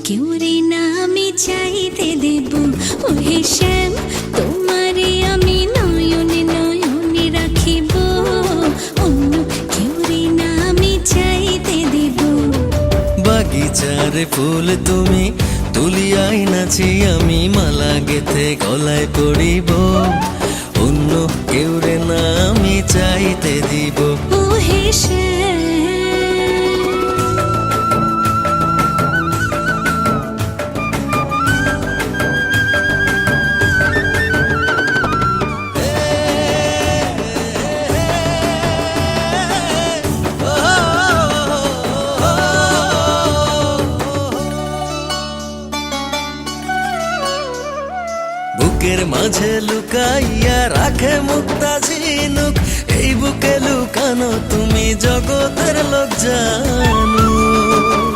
কেউ রে না আমি চাইতে দেব। ও হে শ্যাম, তোমারে আমি নয়নে নয়নে রাখিব, অন্য কেউ রে না আমি চাইতে দেব। বাগিচার ফুল তুমি তুলিয়াই নাচি আমি মালা গেথে গলায় পড়িব, অন্য কেউ রে না আমি চাইতে দিব। ও হে শ্যাম, বুকের মাঝে লুকাইয়া রাখে মুক্তা ঝিনুক, এই বুকে লুকানো তুমি জগতের লোক জানুক।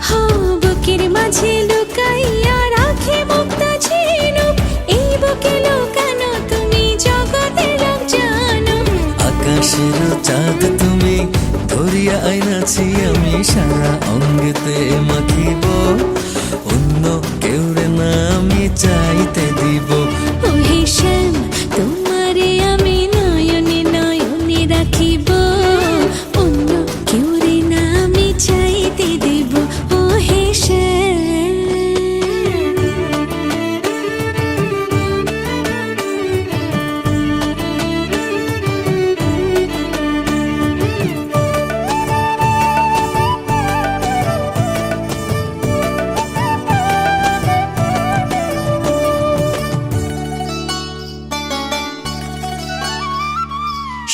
হো বুকের মাঝে লুকাইয়া রাখে মুক্তা ঝিনুক, এই বুকে লুকানো তুমি জগতের লোক জানো। আকাশের চাঁদ তুমি ধরিয়া আইনাছি আমি সারা অঙ্গেতে মাখিব, অন্য কেউ রে না আমি চাইতে দিব। ও হে শ্যাম, তোমারে আমি নয়নে নয়নে রাখিব, অন্য কেউ রে না আমি চাইতে দেব। ও হে শ্যাম,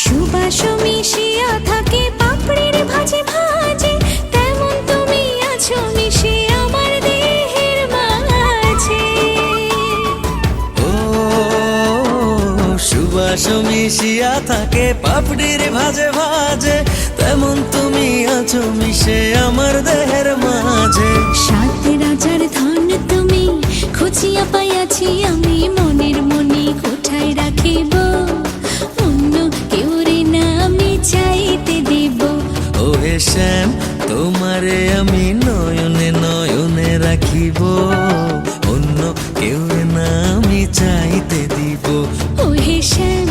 সুবাস মিশিয়া থাকে পাপড়ির ভাজে ভাজে, তেমন তুমি আছো মিশে আমার দেহের মাঝে। ও সুবাস মিশিয়া থাকে পাপড়ির ভাজে ভাজে, তেমন তুমি আছো মিশে আমার দেহের মাঝে। সাত রাজার ধন তুমি খুঁজিয়া পাইয়াছি আমি মনের মনে কোঠায় রাখিব, অন্য কেউ রে না আমি চাইতে দেব। ও হে শ্যাম, তোমারে আমি নয়নে নয়নে রাখিব, অন্য কেউ না আমি চাইতে দিব। ও হে শ্যাম,